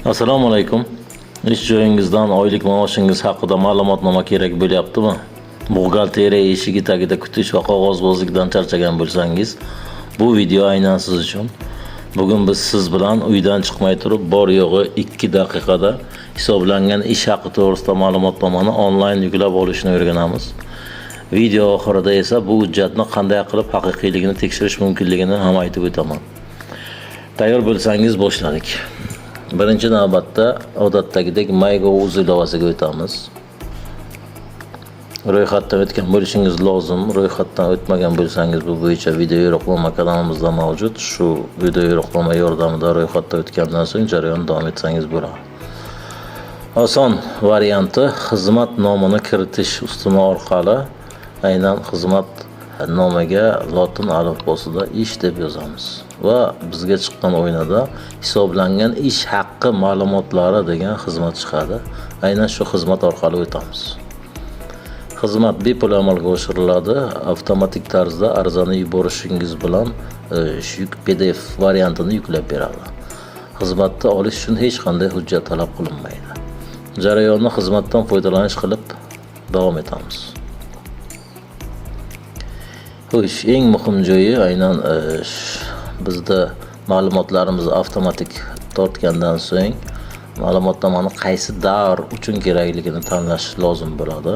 Assalomu alaykum. Ish joyingizdan oylik maoshingiz haqida ma'lumotnoma kerak bo'lyaptimi? Buxgalteriya eshigi tagida kutish va qog'ozbozlikdan charchagan bo'lsangiz, bu video aynan siz uchun. Bugun biz siz bilan uydan chiqmay turib, bor yo'g'i 2 daqiqada hisoblangan ish haqi to'g'risida ma'lumotnomani onlayn yuklab olishni o'rganamiz. Video oxirida esa bu hujjatni qanday qilib haqiqiyligini tekshirish mumkinligini ham aytib o'taman. Tayyor bo'lsangiz boshladik. Birinchi navbatda odatdagidek MyGo.uz ilovasiga o'tamiz. Ro'yxatdan o'tgan bo'lishingiz lozim. Ro'yxatdan o'tmagan bo'lsangiz bu bo'yicha video yo'riqnoma kanalimizda mavjud. Shu video yo'riqnoma yordamida ro'yxatdan o'tgandan so'ng jarayon davom etsangiz bo'ladi. Oson varianti xizmat nomini kiritish ustuni orqali aynan xizmat nomiga lotin alifbosida ish deb yozamiz va bizga chiqqan o'yinada hisoblangan ish haqqi ma'lumotlari degan xizmat chiqadi. Aynan shu xizmat orqali o'tamiz. Xizmat bepul amalga oshiriladi. Avtomatik tarzda arizani yuborishingiz bilan PDF variantini yuklab beradi. Xizmatni olish uchun hech qanday hujjat talab qilinmaydi. Jarayonni xizmatdan foydalanish qilib davom etamiz. Xo'sh, eng muhim joyi aynan bizda ma'lumotlarimizni avtomatik tortgandan so'ng ma'lumotnomani qaysi davr uchun kerakligini tanlash lozim bo'ladi.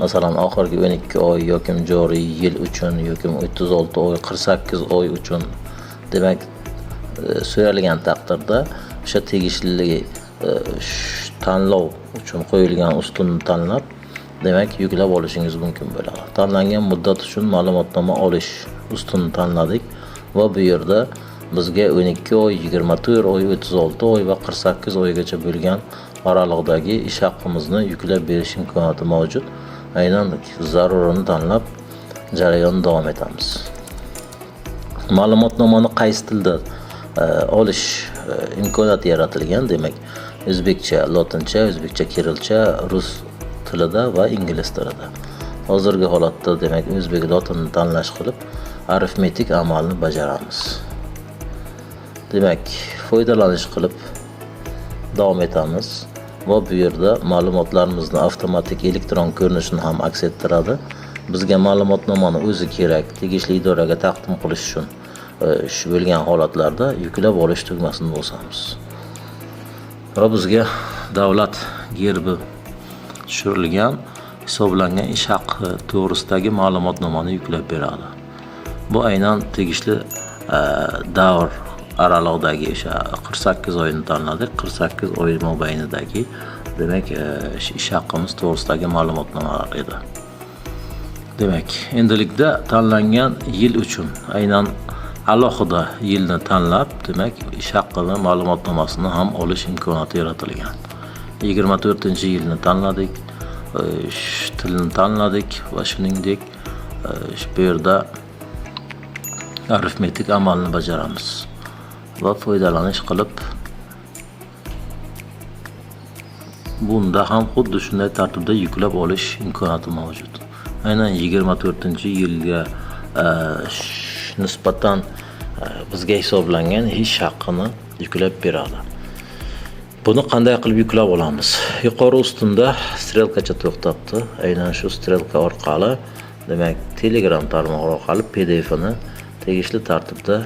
Masalan, oxirgi 12 oy yoki joriy yil uchun yoki 36 oy, 48 oy uchun. Demak, so'ralgan taqdirda o'sha tegishli tanlov uchun qo'yilgan ustunni tanlab, demak, yuklab olishingiz mumkin bo'ladi. Tanlangan muddat uchun ma'lumotnoma olish ustunini tanladik va bu yerda bizga 12 oy, 24 oy, 36 oy va 48 oygacha bo'lgan oraliqdagi ish haqqimizni yuklab berish imkoniyati mavjud. Aynan zarurini tanlab jarayon davom etamiz. Ma'lumotnomani qaysi tilda olish imkoniyati yaratilgan, demak, o'zbekcha, lotincha, o'zbekcha, kirilcha, rus tilida va ingliz tilida. Hozirgi holatda demak o'zbek lotinini tanlash qilib arifmetik amalni bajaramiz. Demak, foydalanish qilib davom etamiz va bu yerda ma'lumotlarimizni avtomatik elektron ko'rinishini ham aks ettiradi. Bizga ma'lumotnomani o'zi kerak, tegishli idoraga taqdim qilish uchun shu bo'lgan holatlarda yuklab olish tugmasini bosamiz. Va bizga davlat gerbi tushirilgan hisoblangan ish haqqi to'g'risidagi ma'lumotnomani yuklab beradi. Bu aynan tegishli davr aralig'idagi o'sha 48 oyni tanladik. 48 oy mobaynidagi demak ish haqqimiz to'g'risidagi ma'lumotnomalar edi. Demak, endilikda tanlangan yil uchun aynan alohida yilni tanlab, demak, ish haqqini ma'lumotnomasini ham olish imkoniyati yaratilgan. 24-yilni tanladik, tilni tanladik va shuningdek bu yerda arifmetik amalni bajaramiz va foydalanish qilib bunda ham xuddi shunday tartibda yuklab olish imkoniyati mavjud. Aynan 24-yilga nisbatan bizga hisoblangan ish haqqini yuklab beradi. Buni qanday qilib yuklab olamiz? Yuqori ustunda strelkacha to'xtabdi. Aynan shu strelka orqali, demak, Telegram tarmog'i orqali PDF-ni tegishli tartibda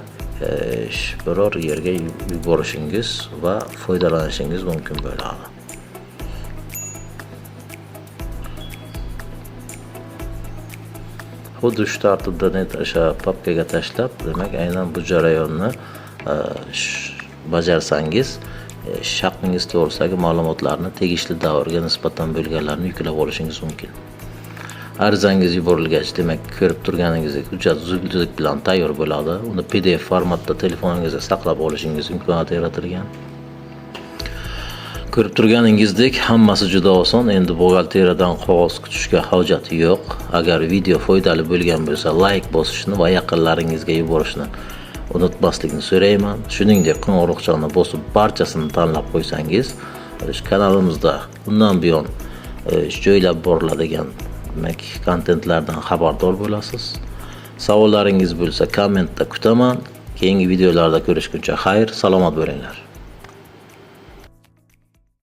biror yerga yuborishingiz va foydalanishingiz mumkin bo'ladi. Xuddi shu tartibda o'sha papkaga tashlab, demak, aynan bu jarayonni bajarsangiz, ish haqqingiz to'g'risidagi ma'lumotlarni tegishli davrga nisbatan bo'lganlarni yuklab olishingiz mumkin. Arizangiz yuborilgach, demak, ko'rib turganingizdek hujjat zudlik bilan tayyor bo'ladi. Uni PDF formatda telefoningizga saqlab olishingiz imkoniyati yaratilgan. Ko'rib turganingizdek, hammasi juda oson. Endi buxgalteriyadan qog'oz kutishga hojat yo'q. Agar video foydali bo'lgan bo'lsa, like bosishni va yaqinlaringizga yuborishni unutmaslikni so'rayman. Shuningdek, qo'ng'iroqchani bosib barchasini tanlab qo'ysangiz, kanalimizda bundan buyon joylab boriladigan demak kontentlardan xabardor bo'lasiz. Savollaringiz bo'lsa kommentda kutaman. Keyingi videolarda ko'rishguncha xayr, salomat bo'linglar.